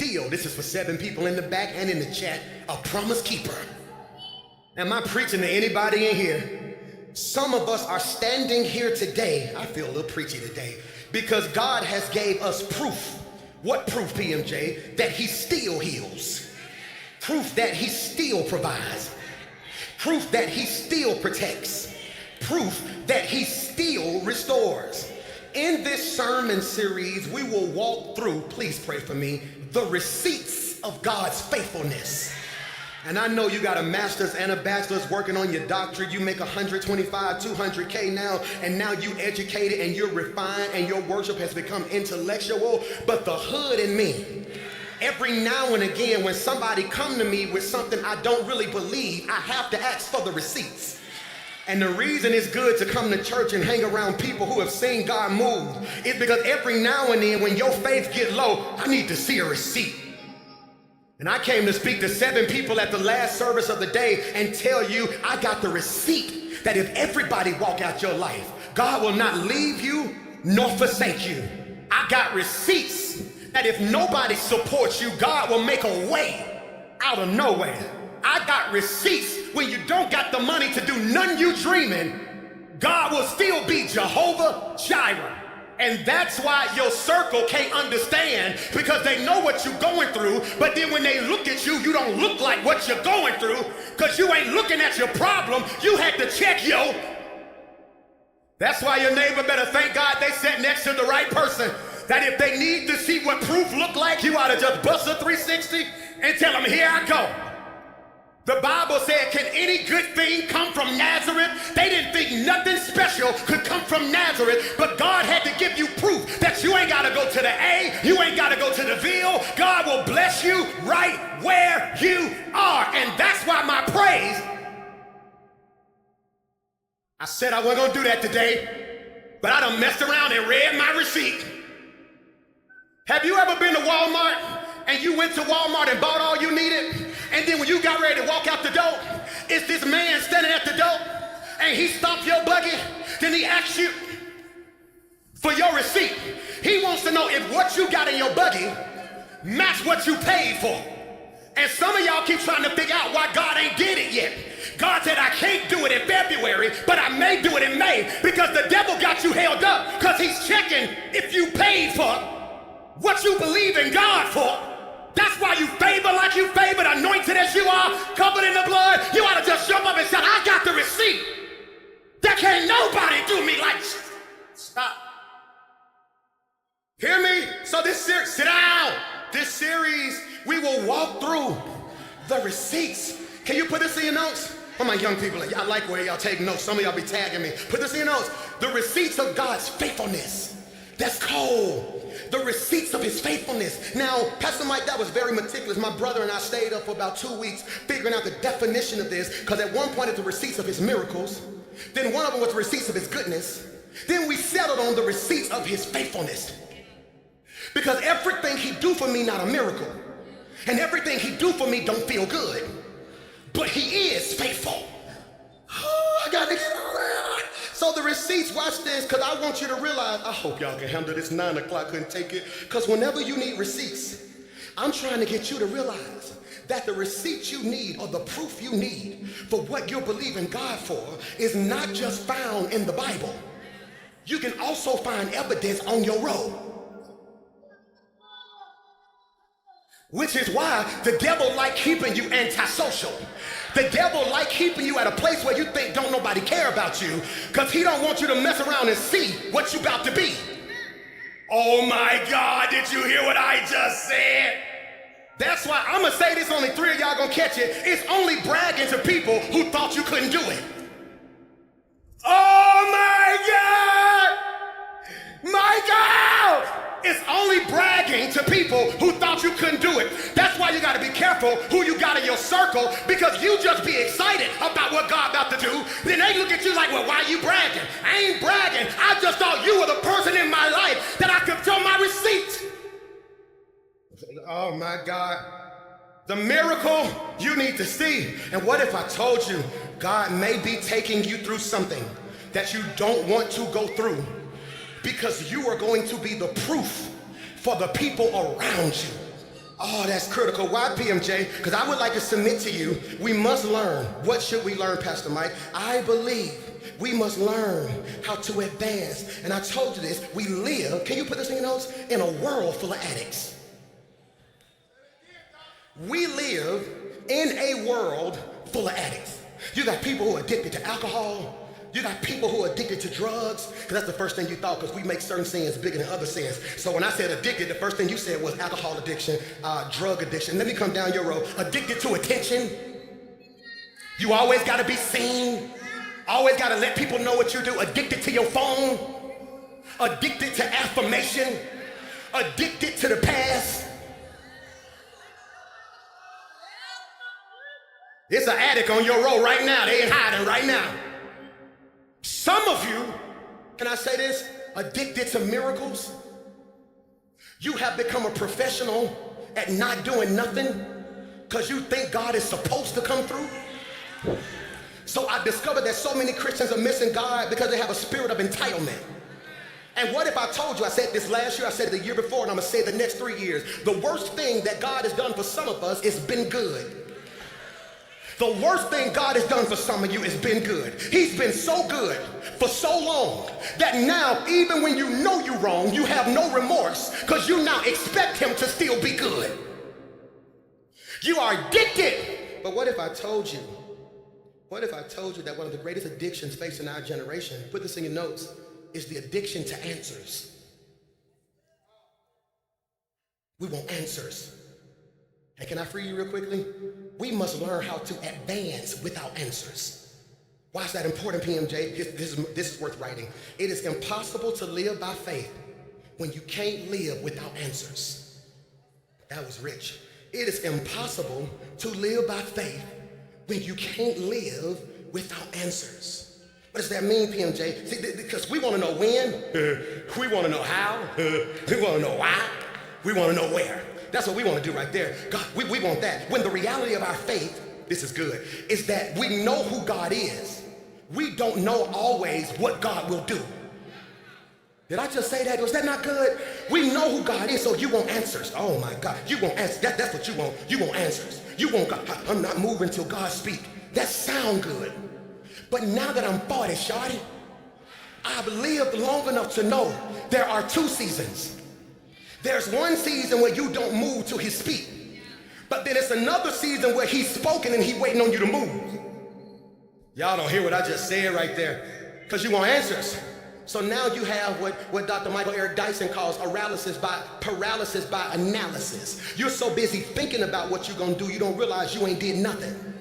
still, this is for 7 people in the back and in the chat, a promise keeper. Am I preaching to anybody in here? Some of us are standing here today, I feel a little preachy today, because God has gave us proof. What proof, PMJ? That he still heals. Proof that he still provides. Proof that he still protects. Proof that he still restores. In this sermon series, we will walk through, please pray for me, the receipts of God's faithfulness. And I know you got a master's and a bachelor's working on your doctorate. You make 125, 200K now, and now you educated and you're refined and your worship has become intellectual. But the hood in me, every now and again, when somebody come to me with something I don't really believe, I have to ask for the receipts. And the reason it's good to come to church and hang around people who have seen God move is because every now and then when your faith get low, I need to see a receipt. And I came to speak to 7 people at the last service of the day and tell you I got the receipt that if everybody walk out your life, God will not leave you nor forsake you. I got receipts that if nobody supports you, God will make a way out of nowhere. I got receipts when you don't got the money to do none you dreaming, God will still be Jehovah Jireh. And that's why your circle can't understand, because they know what you're going through, but then when they look at you, you don't look like what you're going through, because you ain't looking at your problem, you had to check yo. That's why your neighbor better thank God they sat next to the right person, that if they need to see what proof look like, you ought to just bust a 360 and tell them, here I go. The Bible said, can any good thing come from Nazareth? They didn't think nothing special could come from Nazareth, but God had to give you proof that you ain't got to go to the A, you ain't got to go to the Ville. God will bless you right where you are. And that's why my praise, I said I wasn't going to do that today, but I done messed around and read my receipt. Have you ever been to Walmart and you went to Walmart and bought all you needed? And then when you got ready to walk out the door, it's this man standing at the door, and he stopped your buggy, then he asks you for your receipt. He wants to know if what you got in your buggy match what you paid for. And some of y'all keep trying to figure out why God ain't did it yet. God said, I can't do it in February, but I may do it in May, because the devil got you held up, because he's checking if you paid for what you believe in God for. That's why you favor like you favored, anointed as you are, covered in the blood. You ought to just jump up and say, I got the receipt. That can't nobody do me like. Stop. Hear me? So this series, sit down. This series, we will walk through the receipts. Can you put this in your notes? Oh, my young people, y'all like where y'all take notes. Some of y'all be tagging me. Put this in your notes. The receipts of God's faithfulness. That's cold. The receipts of his faithfulness. Now, Pastor Mike, that was very meticulous. My brother and I stayed up for about 2 weeks figuring out the definition of this, because at one point it's the receipts of his miracles. Then one of them was the receipts of his goodness. Then we settled on the receipts of his faithfulness. Because everything he do for me not a miracle. And everything he do for me don't feel good. But he is faithful. Oh, I gotta get on that. So the receipts, watch this, because I want you to realize, I hope y'all can handle this, 9 o'clock couldn't take it, because whenever you need receipts, I'm trying to get you to realize that the receipts you need, or the proof you need for what you're believing God for, is not just found in the Bible. You can also find evidence on your road. Which is why the devil like keeping you antisocial. The devil like keeping you at a place where you think don't nobody care about you, because he don't want you to mess around and see what you about to be. Oh my God, did you hear what I just said? That's why I'm gonna say this, only 3 of y'all gonna catch it. It's only bragging to people who thought you couldn't do it. Oh my God! My God! It's only bragging to people who thought you couldn't do it. That's why you got to be careful who you got in your circle, because you just be excited about what God about to do. Then they look at you like, well, why you bragging? I ain't bragging. I just thought you were the person in my life that I could show my receipt. Oh my God. The miracle you need to see. And what if I told you God may be taking you through something that you don't want to go through, because you are going to be the proof for the people around you. Oh, that's critical. Why, PMJ? Because I would like to submit to you, we must learn. What should we learn, Pastor Mike? I believe we must learn how to advance. And I told you this, we live, can you put this in your notes? In a world full of addicts. We live in a world full of addicts. You got people who are addicted to alcohol. You got people who are addicted to drugs, because that's the first thing you thought, because we make certain sins bigger than other sins. So when I said addicted, the first thing you said was alcohol addiction, drug addiction. Let me come down your road. Addicted to attention. You always got to be seen. Always got to let people know what you do. Addicted to your phone. Addicted to affirmation. Addicted to the past. It's an addict on your road right now. They ain't hiding right now. Some of you, can I say this? Addicted to miracles. You have become a professional at not doing nothing because you think God is supposed to come through. So I discovered that so many Christians are missing God because they have a spirit of entitlement. And what if I told you, I said this last year, I said it the year before, and I'm gonna say it the next 3 years. The worst thing that God has done for some of us is been good. The worst thing God has done for some of you has been good. He's been so good for so long that now, even when you know you're wrong, you have no remorse because you now expect him to still be good. You are addicted. But what if I told you that one of the greatest addictions facing our generation, put this in your notes, is the addiction to answers. We want answers. And can I free you real quickly? We must learn how to advance without answers. Why is that important, PMJ? This is worth writing. It is impossible to live by faith when you can't live without answers. That was rich. It is impossible to live by faith when you can't live without answers. What does that mean, PMJ? See, because we want to know when, we want to know how, we want to know why, we want to know where. That's what we want to do right there. God, we want that. When the reality of our faith, this is good, is that we know who God is. We don't know always what God will do. Did I just say that? Was that not good? We know who God is, so you want answers. Oh my God, you want answers. That's what you want. You want answers. You want God. I'm not moving till God speak. That sound good. But now that I'm 40, shawty, I've lived long enough to know there are two seasons. There's one season where you don't move till he speak. But then it's another season where he's spoken and he's waiting on you to move. Y'all don't hear what I just said right there, because you want answers. So now you have what Dr. Michael Eric Dyson calls paralysis by analysis. You're so busy thinking about what you're gonna do, you don't realize you ain't did nothing.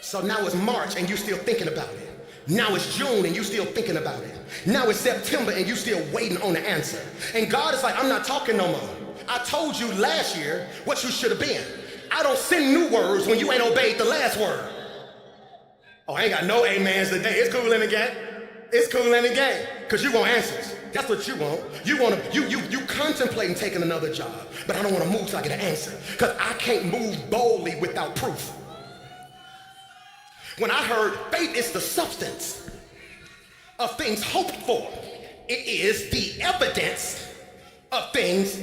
So now it's March and you still thinking about it. Now it's June and you still thinking about it. Now it's September and you still waiting on the answer. And God is like, I'm not talking no more. I told you last year what you should have been. I don't send new words when you ain't obeyed the last word. Oh, I ain't got no amens today. It's cool in the game. It's cool in the game. Because you want answers. That's what you want. You contemplating taking another job, but I don't want to move till I get an answer. Because I can't move boldly without proof. When I heard faith is the substance of things hoped for, it is the evidence of things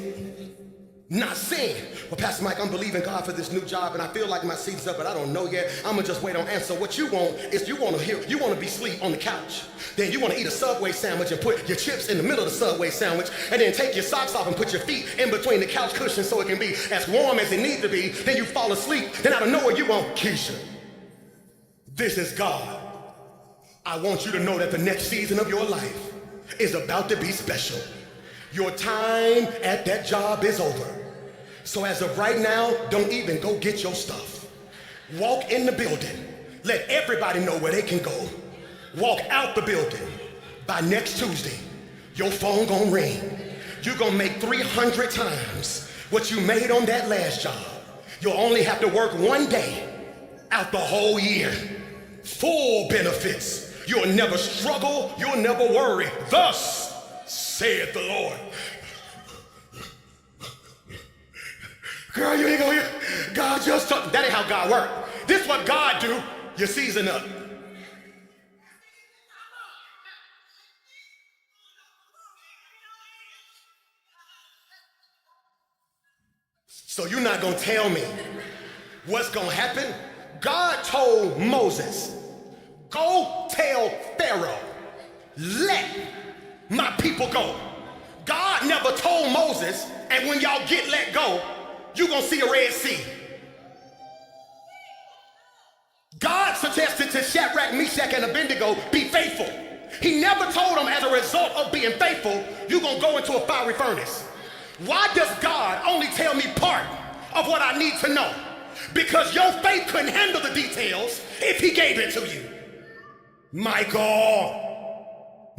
not seen. Well, Pastor Mike, I'm believing God for this new job and I feel like my seat's up, but I don't know yet. I'm gonna just wait on answer. What you want is you wanna be asleep on the couch. Then you wanna eat a Subway sandwich and put your chips in the middle of the Subway sandwich and then take your socks off and put your feet in between the couch cushions so it can be as warm as it needs to be. Then you fall asleep. Then out of nowhere you want, Keisha, this is God. I want you to know that the next season of your life is about to be special. Your time at that job is over. So as of right now, don't even go get your stuff. Walk in the building. Let everybody know where they can go. Walk out the building. By next Tuesday, your phone gonna ring. You're gonna make 300 times what you made on that last job. You'll only have to work one day out the whole year. Full benefits. You'll never struggle. You'll never worry. Thus saith the Lord. Girl, you ain't gonna hear. God just told. That ain't how God works. This is what God do. Your season up. So you gonna tell me what's gonna happen? God told Moses, go tell Pharaoh, let my people go. God never told Moses, and when y'all get let go, you're gonna see a Red Sea. God suggested to Shadrach, Meshach, and Abednego, be faithful. He never told them as a result of being faithful, you're gonna go into a fiery furnace. Why does God only tell me part of what I need to know? Because your faith couldn't handle the details if he gave it to you. Michael.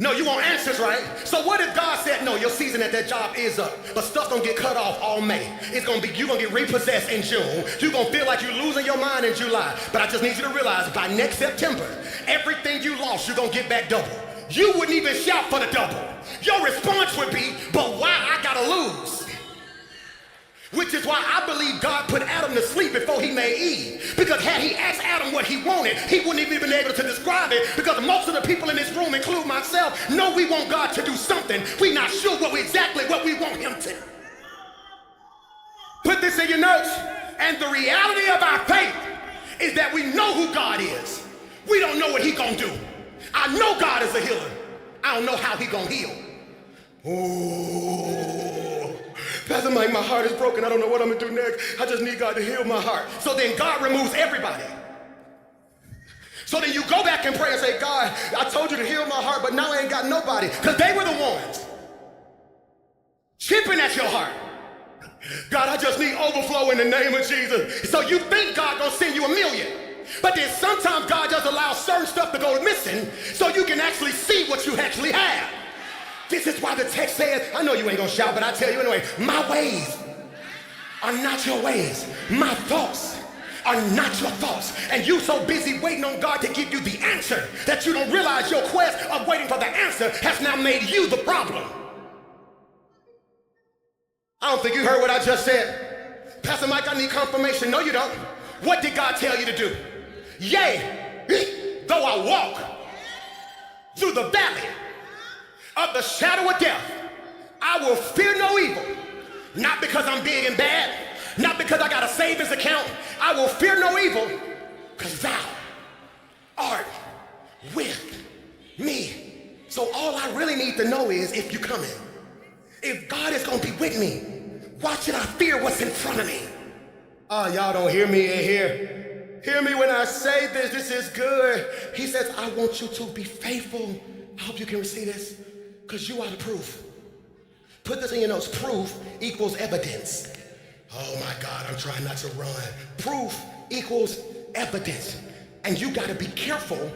No, you want answers, right? So what if God said, no, your season at that job is up, but stuff's gonna get cut off all May. It's gonna be, you're gonna get repossessed in June. You're gonna feel like you're losing your mind in July. But I just need you to realize by next September, everything you lost, you're gonna get back double. You wouldn't even shout for the double. Your response would be, but why I gotta lose? Which is why I believe God put Adam to sleep before he made Eve. Because had he asked Adam what he wanted, he wouldn't even been able to describe it, because most of the people in this room, including myself, know we want God to do something. We're not sure exactly what we want him to. Put this in your notes. And the reality of our faith is that we know who God is. We don't know what he gonna do. I know God is a healer. I don't know how he gonna heal. Ooh. Pastor Mike, my heart is broken. I don't know what I'm gonna do next. I just need God to heal my heart. So then God removes everybody. So then you go back and pray and say, God, I told you to heal my heart, but now I ain't got nobody. Because they were the ones chipping at your heart. God, I just need overflow in the name of Jesus. So you think God gonna send you 1 million. But then sometimes God just allows certain stuff to go missing so you can actually see what you actually have. This is why the text says, I know you ain't gonna shout, but I tell you anyway, my ways are not your ways. My thoughts are not your thoughts. And you so busy waiting on God to give you the answer that you don't realize your quest of waiting for the answer has now made you the problem. I don't think you heard what I just said. Pastor Mike, I need confirmation. No, you don't. What did God tell you to do? Yea, though I walk through the valley of the shadow of death, I will fear no evil. Not because I'm big and bad, not because I got a savings account. I will fear no evil because thou art with me. So all I really need to know is if you're coming. If God is going to be with me, why should I fear what's in front of me? Oh, y'all don't hear me in here. Hear me when I say this. This is good. He says, I want you to be faithful. I hope you can receive this because you are the proof. Put this in your notes. Proof equals evidence. Oh my God, I'm trying not to run. Proof equals evidence. And you got to be careful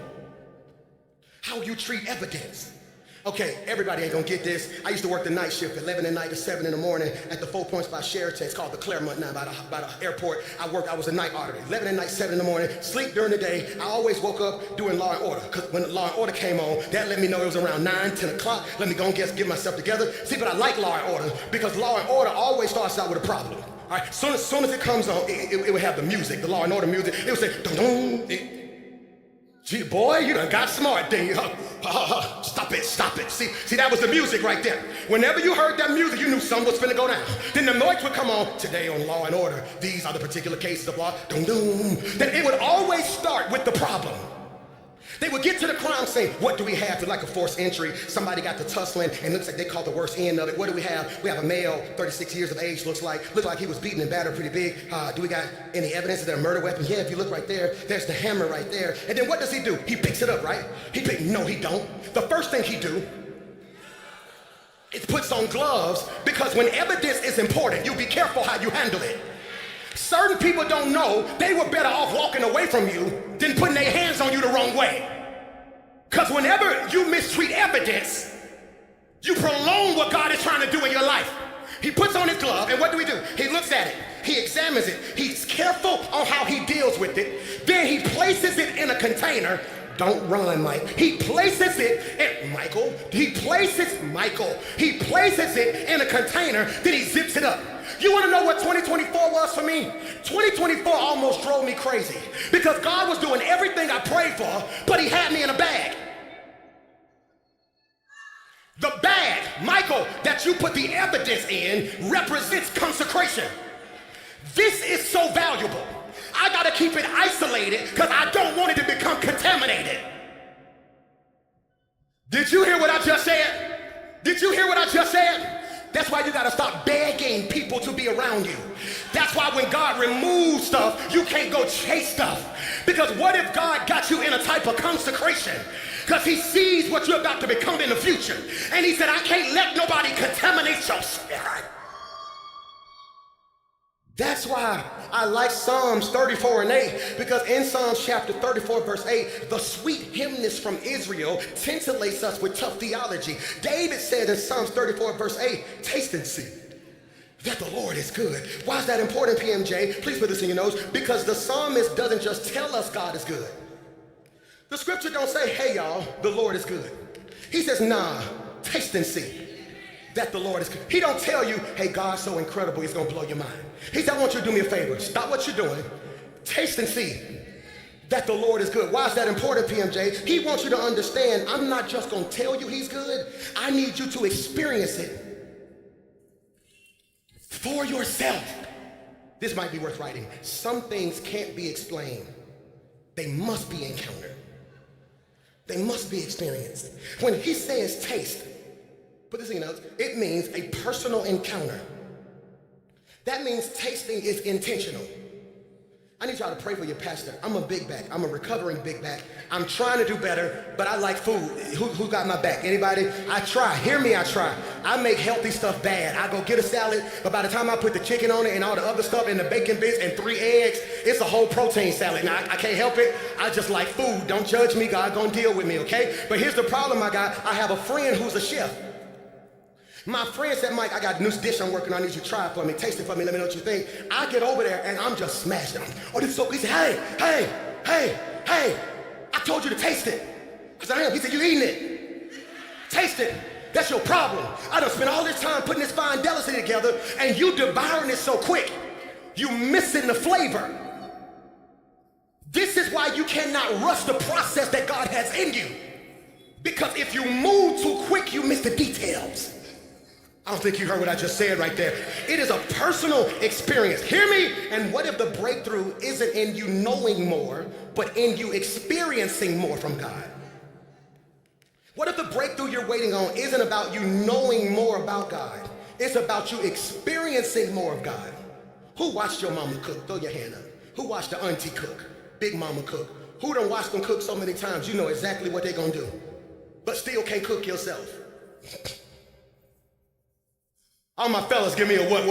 how you treat evidence. Okay, everybody ain't gonna get this. I used to work the night shift, 11 at night to 7 in the morning at the 4 Points by Sheraton. It's called the Claremont now, by the airport. I was a night auditor, 11 at night, 7 in the morning, sleep during the day. I always woke up doing Law and Order, because when Law and Order came on, that let me know it was around 9, 10 o'clock. Let me go and get myself together. See, but I like Law and Order, because Law and Order always starts out with a problem. All right, soon as it comes on, it would have the music, the Law and Order music. It would say, dun-dun. Gee, boy, you done got smart, then you stop it. See, that was the music right there. Whenever you heard that music, you knew something was finna go down. Then the noise would come on, today on Law and Order, these are the particular cases of law, dun dun. Then it would always start with the problem. They would get to the crime scene. What do we have? Like a forced entry. Somebody got to tussling, and it looks like they caught the worst end of it. What do we have? We have a male, 36 years of age, looks like he was beaten and battered pretty big. Do we got any evidence of their murder weapon? Yeah, if you look right there, there's the hammer right there. And then what does he do? He picks it up, right? No, he don't. The first thing he do is puts on gloves, because when evidence is important, you be careful how you handle it. Certain people don't know they were better off walking away from you than putting their hands on you the wrong way. Because whenever you mistreat evidence, you prolong what God is trying to do in your life. He puts on his glove, and what do? He looks at it. He examines it. He's careful on how he deals with it. Then he places it in a container. Don't run, Mike. He places it in Michael. He places it in a container. Then he zips it up. You want to know what 2024 was for me? 2024 almost drove me crazy because God was doing everything I prayed for, but he had me in a bag. The bag, Michael, that you put the evidence in represents consecration. This is so valuable. I gotta keep it isolated because I don't want it to become contaminated. Did you hear what I just said? Did you hear what I just said? That's why you gotta stop begging people to be around you. That's why when God removes stuff, you can't go chase stuff. Because what if God got you in a type of consecration? Because he sees what you're about to become in the future. And he said, I can't let nobody contaminate your spirit. That's why I like Psalms 34 and 8, because in Psalms chapter 34, verse 8, the sweet hymnist from Israel titillates us with tough theology. David said in Psalms 34, verse 8, taste and see that the Lord is good. Why is that important, PMJ? Please put this in your notes. Because the psalmist doesn't just tell us God is good. The scripture don't say, hey y'all, the Lord is good. He says, nah, taste and see that the Lord is good. He don't tell you, hey, God's so incredible, he's gonna blow your mind. He said, I want you to do me a favor. Stop what you're doing. Taste and see that the Lord is good. Why is that important, PMJ? He wants you to understand, I'm not just gonna tell you he's good. I need you to experience it for yourself. This might be worth writing. Some things can't be explained. They must be encountered. They must be experienced. When he says taste, put this in your notes, it means a personal encounter. That means tasting is intentional. I need y'all to pray for your pastor. I'm a big back. I'm a recovering big back. I'm trying to do better, but I like food. Who got my back? Anybody? I try. Hear me, I try. I make healthy stuff bad. I go get a salad, but by the time I put the chicken on it and all the other stuff and the bacon bits and 3 eggs, it's a whole protein salad. Now, I can't help it. I just like food. Don't judge me. God gonna deal with me, okay? But here's the problem I got. I have a friend who's a chef. My friend said, Mike, I got a new dish I'm working on. I need you to try it for me, taste it for me, let me know what you think. I get over there and I'm just smashing them. Oh, this is so good. He said, hey, I told you to taste it. I said, I am. He said, you eating it. Taste it. That's your problem. I done spent all this time putting this fine delicacy together and you devouring it so quick. You missing the flavor. This is why you cannot rush the process that God has in you. Because if you move too quick, you miss the details. I don't think you heard what I just said right there. It is a personal experience. Hear me? And what if the breakthrough isn't in you knowing more, but in you experiencing more from God? What if the breakthrough you're waiting on isn't about you knowing more about God? It's about you experiencing more of God. Who watched your mama cook? Throw your hand up. Who watched the auntie cook? Big mama cook? Who done watched them cook so many times you know exactly what they're gonna do, but still can't cook yourself? All my fellas, give me a what?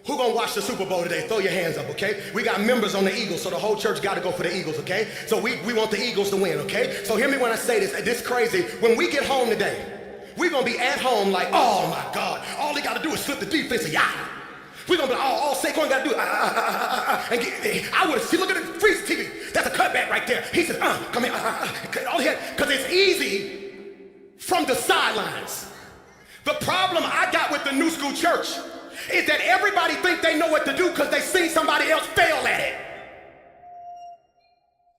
Who gonna watch the Super Bowl today? Throw your hands up, okay? We got members on the Eagles, so the whole church gotta go for the Eagles, okay? So we want the Eagles to win, okay? So hear me when I say this. This is crazy. When we get home today, we're gonna be at home like, oh my God, all they gotta do is flip the defensive We're gonna be all Saquon gotta do and get, I would have seen, look at the freeze TV. That's a cutback right there. He said, come here, all he had, because it's easy from the sidelines. The problem I got with the new school church is that everybody think they know what to do because they seen somebody else fail at it.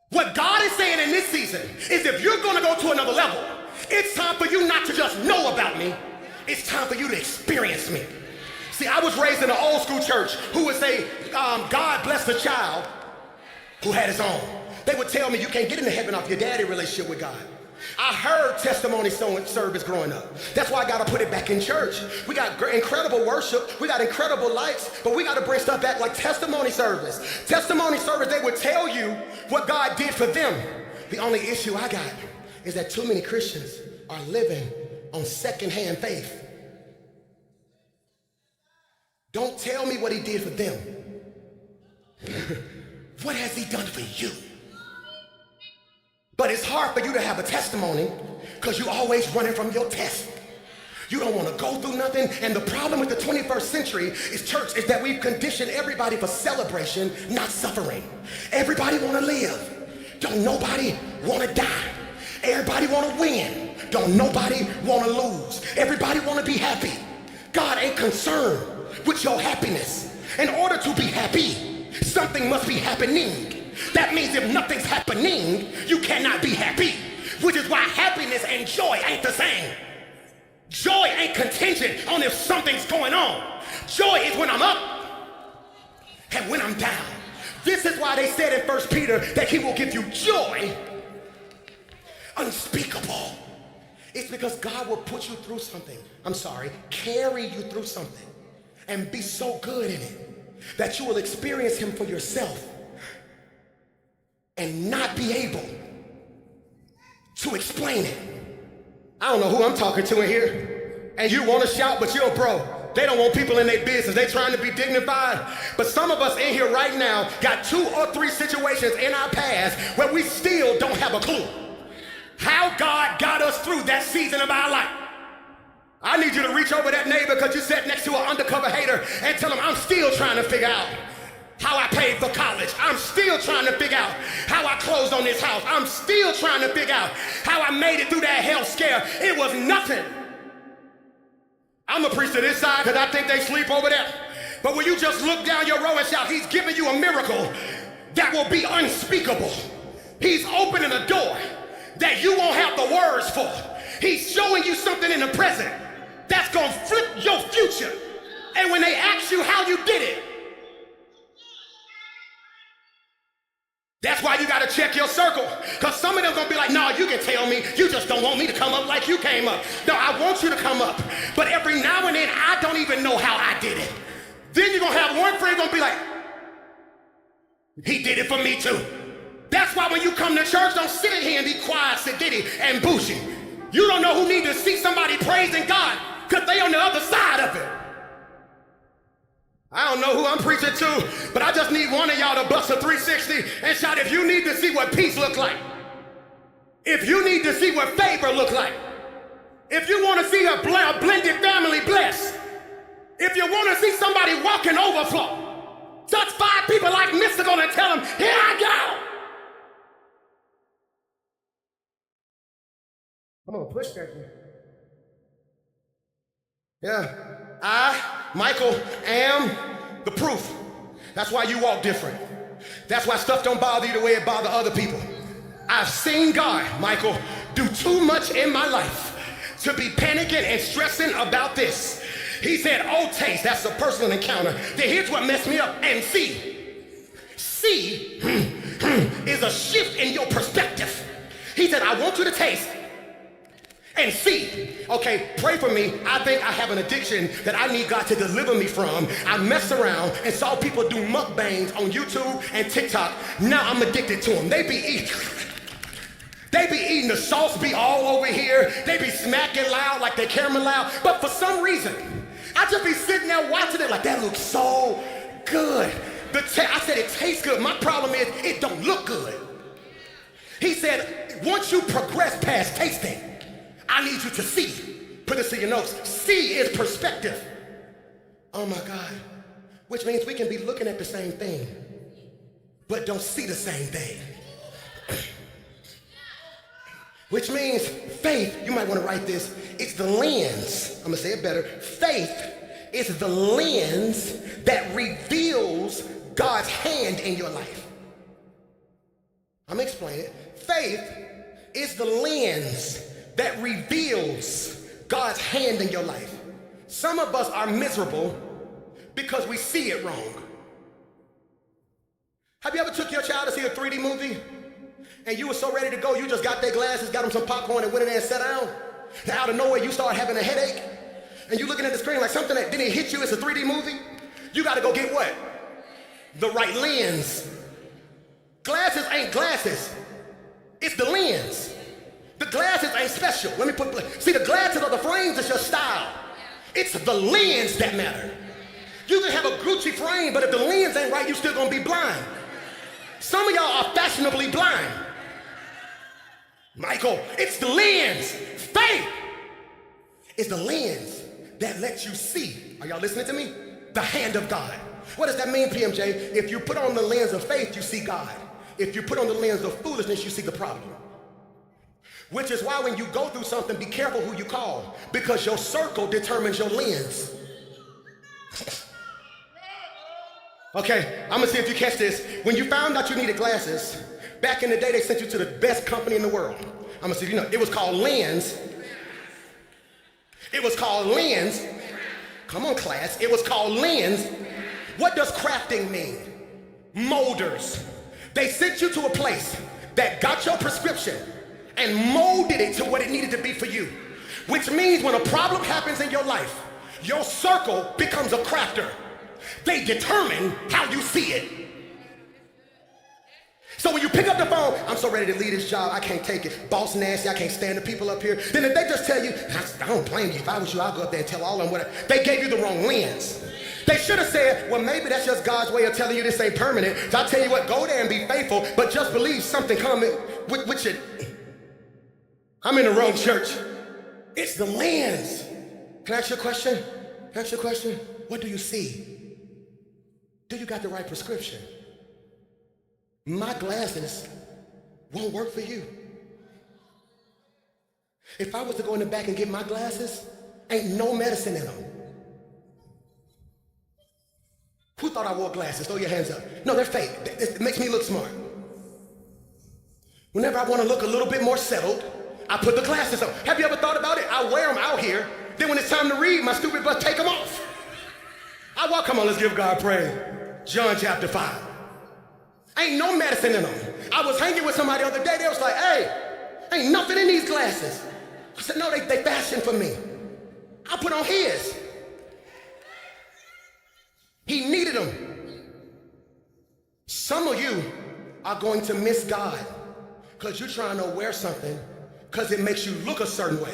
What God is saying in this season is if you're gonna go to another level, it's time for you not to just know about me, it's time for you to experience me. See, I was raised in an old school church who would say, God bless the child who had his own. They would tell me you can't get into heaven off your daddy relationship with God. I heard testimony service growing up. That's why I got to put it back in church. We got incredible worship. We got incredible lights, but we got to bring stuff back like testimony service. Testimony service, they would tell you what God did for them. The only issue I got is that too many Christians are living on secondhand faith. Don't tell me what he did for them. What has he done for you? But it's hard for you to have a testimony because you're always running from your test. You don't want to go through nothing. And the problem with the 21st century is church is that we've conditioned everybody for celebration, not suffering. Everybody want to live. Don't nobody want to die. Everybody want to win. Don't nobody want to lose. Everybody want to be happy. God ain't concerned with your happiness. In order to be happy, something must be happening. That means if nothing's happening, you cannot be happy, which is why happiness and joy ain't the same. Joy ain't contingent on if something's going on. Joy is when I'm up, and when I'm down. This is why they said in 1 Peter that he will give you joy unspeakable. It's because God will put you through something. Carry you through something and be so good in it that you will experience him for yourself and not be able to explain it. I don't know who I'm talking to in here, and you want to shout, but you're a bro. They don't want people in their business. They trying to be dignified. But some of us in here right now got 2 or 3 situations in our past where we still don't have a clue how God got us through that season of our life. I need you to reach over that neighbor because you sat next to an undercover hater and tell him, I'm still trying to figure out how I paid for college. I'm still trying to figure out how I closed on this house. I'm still trying to figure out how I made it through that health scare. It was nothing. I'm a preach to this side because I think they sleep over there. But when you just look down your row and shout, he's giving you a miracle that will be unspeakable. He's opening a door that you won't have the words for. He's showing you something in the present that's gonna flip your future. And when they ask you how you did it, that's why you gotta check your circle. Because some of them gonna be like, no, you can tell me, you just don't want me to come up like you came up. No, I want you to come up. But every now and then, I don't even know how I did it. Then you're gonna have one friend gonna be like, he did it for me too. That's why when you come to church, don't sit in here and be quiet, sedity, and bougie. You don't know who need to see somebody praising God because they on the other side of it. I don't know who I'm preaching to, but I just need one of y'all to bust a 360 and shout, if you need to see what peace look like, if you need to see what favor look like, if you want to see a blended family blessed, if you want to see somebody walking overflow, touch 5 people like Mystical and tell them, here I go. I'm gonna push that thing. Yeah, I, Michael, am the proof. That's why you walk different. That's why stuff don't bother you the way it bothers other people. I've seen God, Michael, do too much in my life to be panicking and stressing about this. He said, oh, taste, that's a personal encounter. Then here's what messed me up, and see. See is a shift in your perspective. He said, I want you to taste and see. Okay, pray for me. I think I have an addiction that I need God to deliver me from. I messed around and saw people do mukbangs on YouTube and TikTok. Now I'm addicted to them. They be eating, the sauce be all over here. They be smacking loud like they camera loud. But for some reason, I just be sitting there watching it like, that looks so good. I said it tastes good. My problem is it don't look good. He said, once you progress past tasting, I need you to see. Put this in your notes. See is perspective. Oh my God. Which means we can be looking at the same thing, but don't see the same thing. Which means faith, you might want to write this, it's the lens. I'm gonna say it better. Faith is the lens that reveals God's hand in your life. I'm gonna explain it. Faith is the lens that reveals God's hand in your life. Some of us are miserable because we see it wrong. Have you ever took your child to see a 3D movie and you were so ready to go, you just got their glasses, got them some popcorn and went in there and sat down? Then out of nowhere you start having a headache and you looking at the screen like something that didn't hit you, it's a 3D movie? You gotta go get what? The right lens. Glasses ain't glasses, it's the lens. The glasses ain't special. Let me see, the glasses are the frames, it's your style. It's the lens that matter. You can have a Gucci frame, but if the lens ain't right, you still gonna be blind. Some of y'all are fashionably blind. Michael, it's the lens. Faith is the lens that lets you see. Are y'all listening to me? The hand of God. What does that mean, PMJ? If you put on the lens of faith, you see God. If you put on the lens of foolishness, you see the problem. Which is why when you go through something, be careful who you call, because your circle determines your lens. Okay, I'm gonna see if you catch this. When you found out you needed glasses, back in the day they sent you to the best company in the world. I'm gonna see if you know, it was called Lens. It was called Lens. Come on, class. It was called Lens. What does crafting mean? Molders. They sent you to a place that got your prescription and molded it to what it needed to be for you. Which means when a problem happens in your life, your circle becomes a crafter. They determine how you see it. So when you pick up the phone, I'm so ready to leave this job, I can't take it. Boss nasty, I can't stand the people up here. Then if they just tell you, I don't blame you. If I was you, I'll go up there and tell all of them what they gave you the wrong lens. They should have said, well, maybe that's just God's way of telling you this ain't permanent. So I'll tell you what, go there and be faithful, but just believe something coming with you. I'm in the wrong church. It's the lens. Can I ask you a question? Can I ask you a question? What do you see? Do you got the right prescription? My glasses won't work for you. If I was to go in the back and get my glasses, ain't no medicine in them. Who thought I wore glasses? Throw your hands up. No, they're fake. It makes me look smart. Whenever I want to look a little bit more settled, I put the glasses on. Have you ever thought about it? I wear them out here. Then when it's time to read, my stupid butt take them off. I walk, come on, let's give God praise. John chapter 5. Ain't no medicine in them. I was hanging with somebody the other day. They was like, hey, ain't nothing in these glasses. I said, no, they fashioned for me. I put on his. He needed them. Some of you are going to miss God because you're trying to wear something because it makes you look a certain way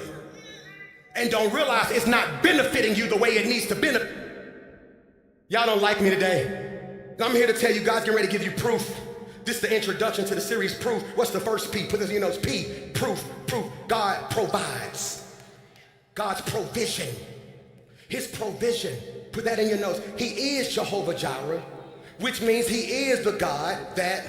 and don't realize it's not benefiting you the way it needs to benefit. Y'all don't like me today. I'm here to tell you God's getting ready to give you proof. This is the introduction to the series, Proof. What's the first P? Put this in your notes. P, proof, proof. God provides. God's provision. His provision. Put that in your notes. He is Jehovah Jireh, which means he is the God that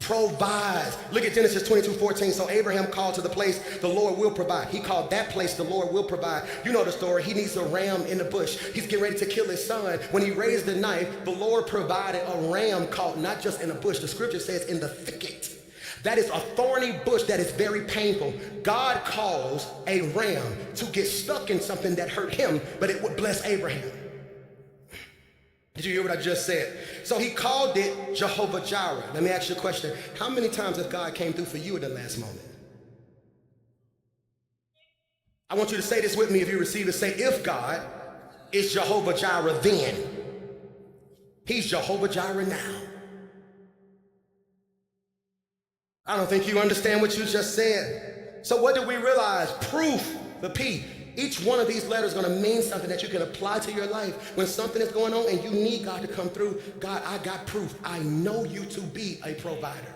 provides. Look at Genesis 22:14. So Abraham called to the place, the Lord will provide. He called that place, the Lord will provide. You know the story. He needs a ram in the bush. He's getting ready to kill his son. When he raised the knife, the Lord provided a ram caught not just in a bush. The scripture says in the thicket. That is a thorny bush that is very painful. God calls a ram to get stuck in something that hurt him, but it would bless Abraham. Did you hear what I just said? So he called it Jehovah Jireh. Let me ask you a question. How many times has God came through for you at the last moment? I want you to say this with me if you receive it. Say, if God is Jehovah Jireh then, he's Jehovah Jireh now. I don't think you understand what you just said. So what did we realize? Proof, the P. Each one of these letters is going to mean something that you can apply to your life. When something is going on and you need God to come through, God, I got proof. I know you to be a provider.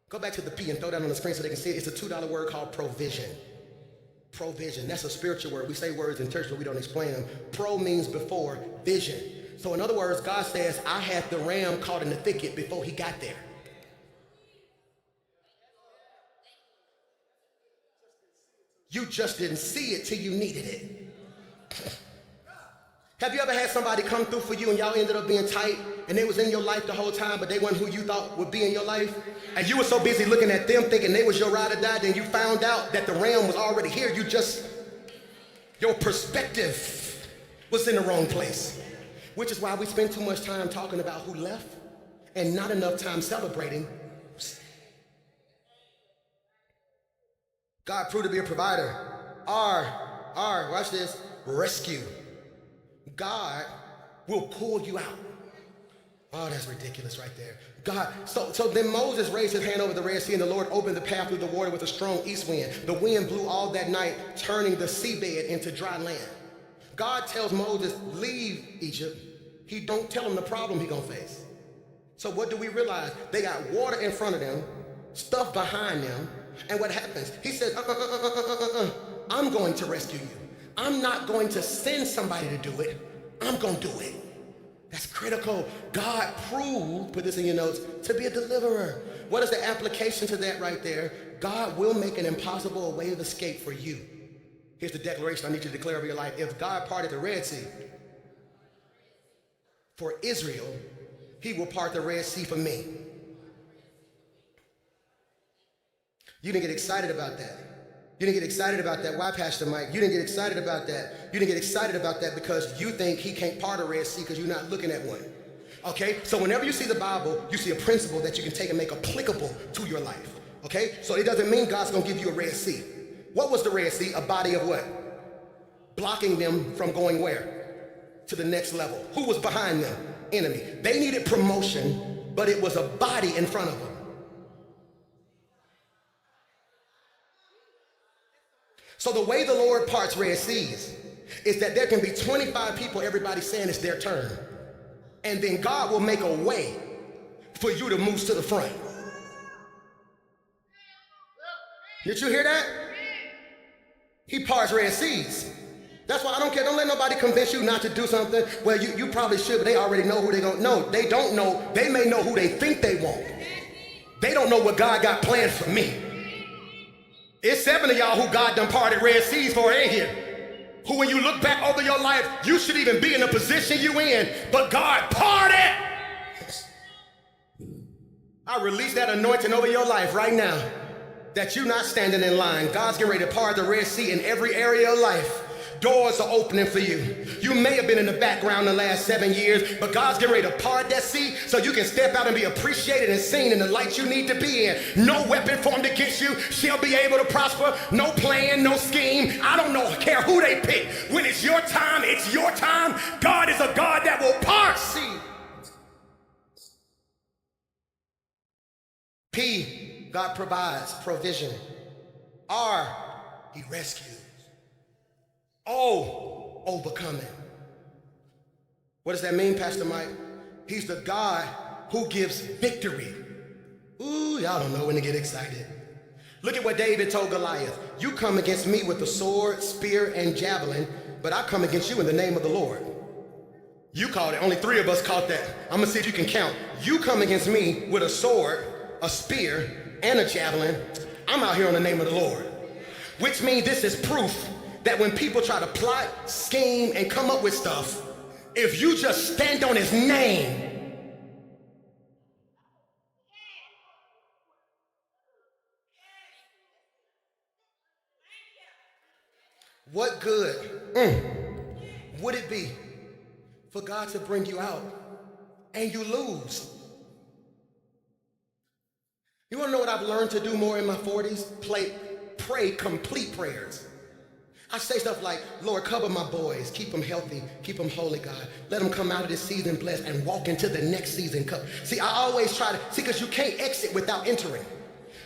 Go back to the P and throw that on the screen so they can see it. It's a $2 word called provision. Provision. That's a spiritual word. We say words in church, but we don't explain them. Pro means before, vision. So in other words, God says, I had the ram caught in the thicket before he got there. You just didn't see it till you needed it. Have you ever had somebody come through for you and y'all ended up being tight and they was in your life the whole time, but they weren't who you thought would be in your life? And you were so busy looking at them thinking they was your ride or die, then you found out that the ram was already here. Your perspective was in the wrong place. Which is why we spend too much time talking about who left and not enough time celebrating. God proved to be a provider. R, watch this, rescue. God will pull you out. Oh, that's ridiculous right there. God, so then Moses raised his hand over the Red Sea and the Lord opened the path through the water with a strong east wind. The wind blew all that night, turning the seabed into dry land. God tells Moses, leave Egypt. He don't tell him the problem he gonna face. So what do we realize? They got water in front of them, stuff behind them, and what happens? He says, I'm going to rescue you. I'm not going to send somebody to do it. I'm going to do it. That's critical. God proved, put this in your notes, to be a deliverer. What is the application to that right there? God will make an impossible way of escape for you. Here's the declaration I need you to declare over your life. If God parted the Red Sea for Israel, he will part the Red Sea for me. You didn't get excited about that. You didn't get excited about that. Why, Pastor Mike? You didn't get excited about that. You didn't get excited about that because you think he can't part a Red Sea because you're not looking at one. Okay? So whenever you see the Bible, you see a principle that you can take and make applicable to your life. Okay? So it doesn't mean God's going to give you a Red Sea. What was the Red Sea? A body of what? Blocking them from going where? To the next level. Who was behind them? Enemy. They needed promotion, but it was a body in front of them. So the way the Lord parts Red Seas is that there can be 25 people, everybody saying it's their turn. And then God will make a way for you to move to the front. Did you hear that? He parts Red Seas. That's why I don't care. Don't let nobody convince you not to do something. Well, you probably should, but they already know who they're going to know. They don't know. They may know who they think they want. They don't know what God got planned for me. It's 7 of y'all who God done parted Red Seas for in here. Who when you look back over your life, you should even be in the position you in, but God parted. I release that anointing over your life right now, that you're not standing in line. God's getting ready to part the Red Sea in every area of life. Doors are opening for you. You may have been in the background the last 7 years, but God's getting ready to part that sea so you can step out and be appreciated and seen in the light you need to be in. No weapon formed against you shall be able to prosper. No plan, no scheme. I don't know, care who they pick. When it's your time, it's your time. God is a God that will part sea. P, God provides provision. R, he rescues. O, overcoming. What does that mean, Pastor Mike? He's the God who gives victory. Ooh, y'all don't know when to get excited. Look at what David told Goliath. You come against me with the sword, spear, and javelin, but I come against you in the name of the Lord. You caught it. Only 3 of us caught that. I'm gonna see if you can count. You come against me with a sword, a spear, and a javelin. I'm out here in the name of the Lord. Which means this is proof that when people try to plot, scheme, and come up with stuff, if you just stand on his name, what good would it be for God to bring you out and you lose? You wanna know what I've learned to do more in my 40s? Pray complete prayers. I say stuff like, Lord, cover my boys, keep them healthy, keep them holy, God. Let them come out of this season blessed and walk into the next season. See, I always try to, because you can't exit without entering.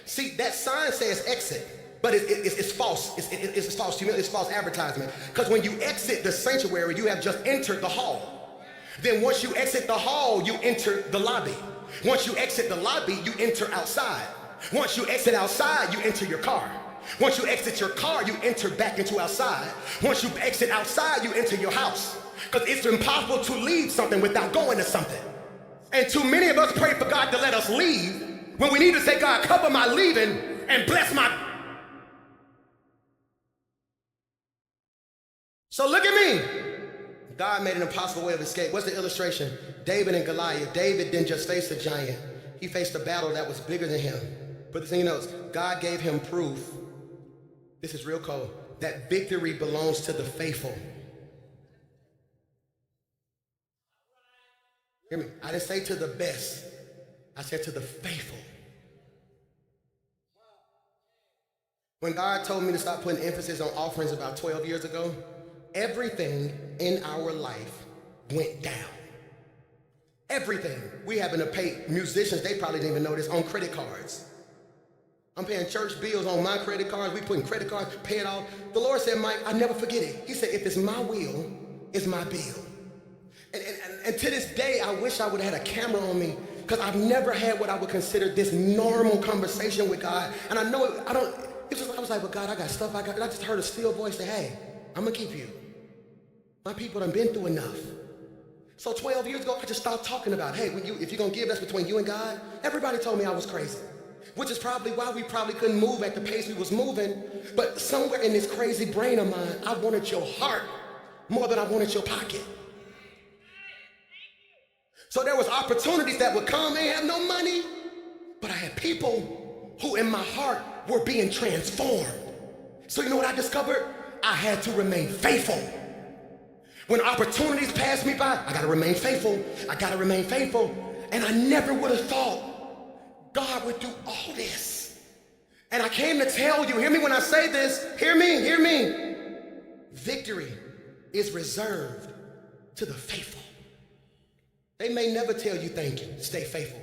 See, that sign says exit, but it's false. It's false humility, it's false advertisement. Because when you exit the sanctuary, you have just entered the hall. Then once you exit the hall, you enter the lobby. Once you exit the lobby, you enter outside. Once you exit outside, you enter your car. Once you exit your car, you enter back into outside. Once you exit outside, you enter your house. Because it's impossible to leave something without going to something. And too many of us pray for God to let us leave when we need to say, God, cover my leaving and bless my... So look at me. God made an impossible way of escape. What's the illustration? David and Goliath. David didn't just face a giant. He faced a battle that was bigger than him. But the thing you know is, God gave him proof. This is real cold. That victory belongs to the faithful. Hear me? I didn't say to the best. I said to the faithful. When God told me to stop putting emphasis on offerings about 12 years ago, everything in our life went down. Everything. We happen to pay musicians, they probably didn't even know this, on credit cards. I'm paying church bills on my credit cards. We putting credit cards, pay it off. The Lord said, Mike, I never forget it. He said, if it's my will, it's my bill. And to this day, I wish I would have had a camera on me, because I've never had what I would consider this normal conversation with God. And I know I was like, well, God, I got stuff I got. And I just heard a still voice say, hey, I'm gonna keep you. My people done been through enough. So 12 years ago, I just started talking about, hey, if you're gonna give, that's between you and God. Everybody told me I was crazy. Which is probably why we probably couldn't move at the pace we was moving. But somewhere in this crazy brain of mine, I wanted your heart more than I wanted your pocket. So there was opportunities that would come. I ain't have no money, but I had people who in my heart were being transformed. So you know what I discovered? I had to remain faithful. When opportunities pass me by, I gotta remain faithful. I gotta remain faithful. And I never would have thought God would do all this. And I came to tell you, hear me when I say this, hear me, hear me. Victory is reserved to the faithful. They may never tell you thank you, stay faithful.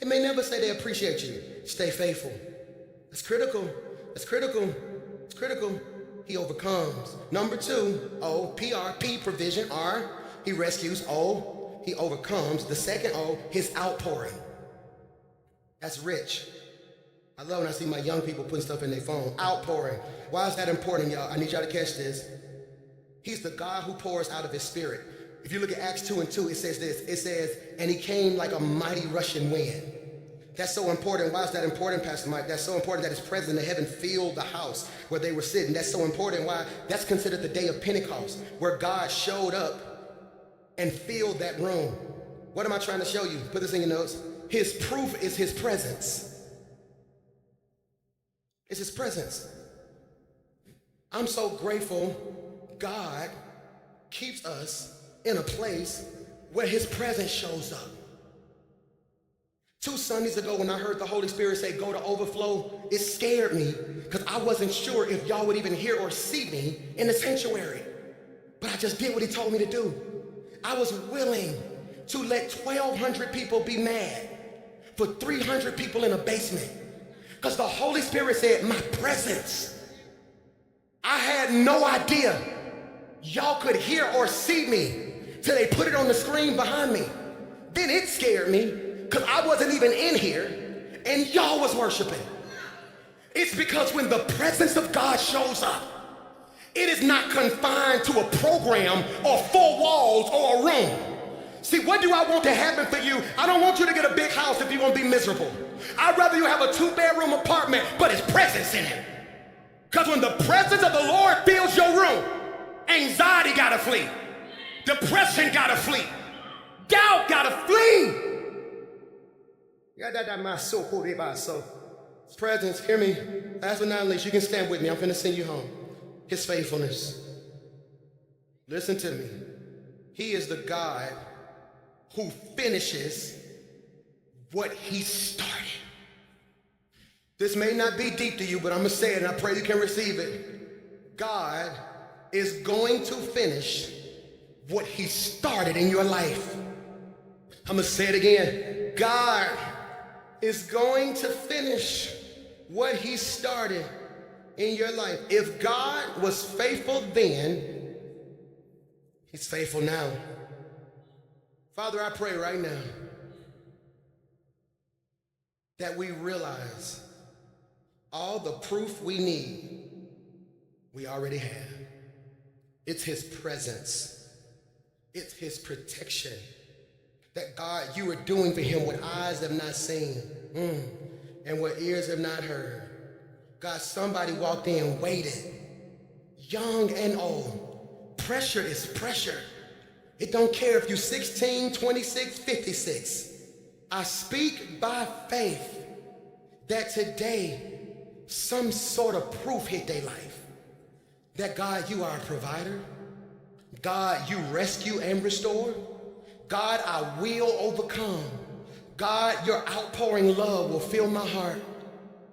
They may never say they appreciate you, stay faithful. It's critical, it's critical, it's critical. He overcomes. Number 2, O, P-R, P, provision, R, he rescues, O, he overcomes. The second O, his outpouring. That's rich. I love when I see my young people putting stuff in their phone. Outpouring. Why is that important, y'all? I need y'all to catch this. He's the God who pours out of his spirit. If you look at Acts 2:2, it says this. It says, and he came like a mighty rushing wind. That's so important. Why is that important, Pastor Mike? That's so important that his presence in heaven filled the house where they were sitting. That's so important. Why? That's considered the day of Pentecost, where God showed up and filled that room. What am I trying to show you? Put this in your notes. His proof is his presence. It's his presence. I'm so grateful God keeps us in a place where his presence shows up. 2 Sundays ago when I heard the Holy Spirit say, go to overflow, it scared me because I wasn't sure if y'all would even hear or see me in the sanctuary. But I just did what he told me to do. I was willing to let 1,200 people be mad for 300 people in a basement. Because the Holy Spirit said, my presence. I had no idea y'all could hear or see me till they put it on the screen behind me. Then it scared me because I wasn't even in here and y'all was worshiping. It's because when the presence of God shows up, it is not confined to a program or 4 walls or a room. See, what do I want to happen for you? I don't want you to get a big house if you're going to be miserable. I'd rather you have a 2-bedroom apartment, but his presence in it. Because when the presence of the Lord fills your room, anxiety gotta flee. Depression gotta flee. Doubt gotta flee. So, his presence, hear me. Last but not least, you can stand with me. I'm finna send you home. His faithfulness. Listen to me. He is the God who finishes what he started. This may not be deep to you, but I'm gonna say it and I pray you can receive it. God is going to finish what he started in your life. I'm gonna say it again. God is going to finish what he started in your life. If God was faithful then, he's faithful now. Father, I pray right now that we realize all the proof we need, we already have. It's his presence. It's his protection. That God, you are doing for him what eyes have not seen and what ears have not heard. God, somebody walked in, waited, young and old. Pressure is pressure. It don't care if you're 16, 26, 56. I speak by faith that today some sort of proof hit their life. That God, you are a provider. God, you rescue and restore. God, I will overcome. God, your outpouring love will fill my heart.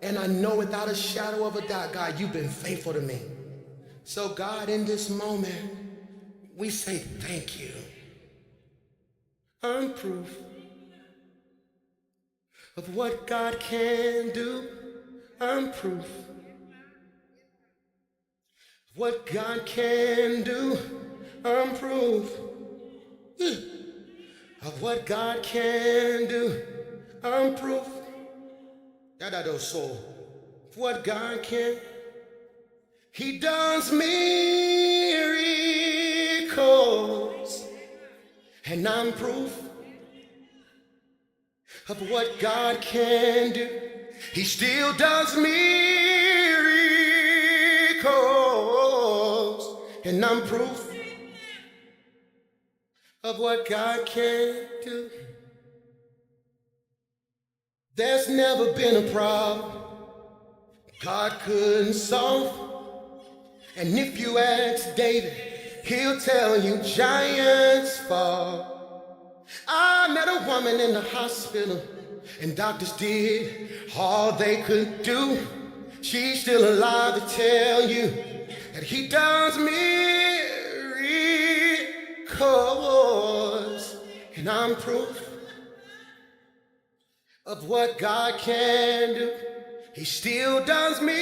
And I know without a shadow of a doubt, God, you've been faithful to me. So God, in this moment, we say thank you. I'm proof of what God can do. I'm proof of what God can do. I'm proof of what God can do. I'm proof of what God can. He does miracles, and I'm proof of what God can do. He still does miracles, and I'm proof of what God can do. There's never been a problem God couldn't solve. And if you ask David, he'll tell you giants fall. I met a woman in the hospital, and doctors did all they could do. She's still alive to tell you that he does miracles. And I'm proof of what God can do. He still does miracles.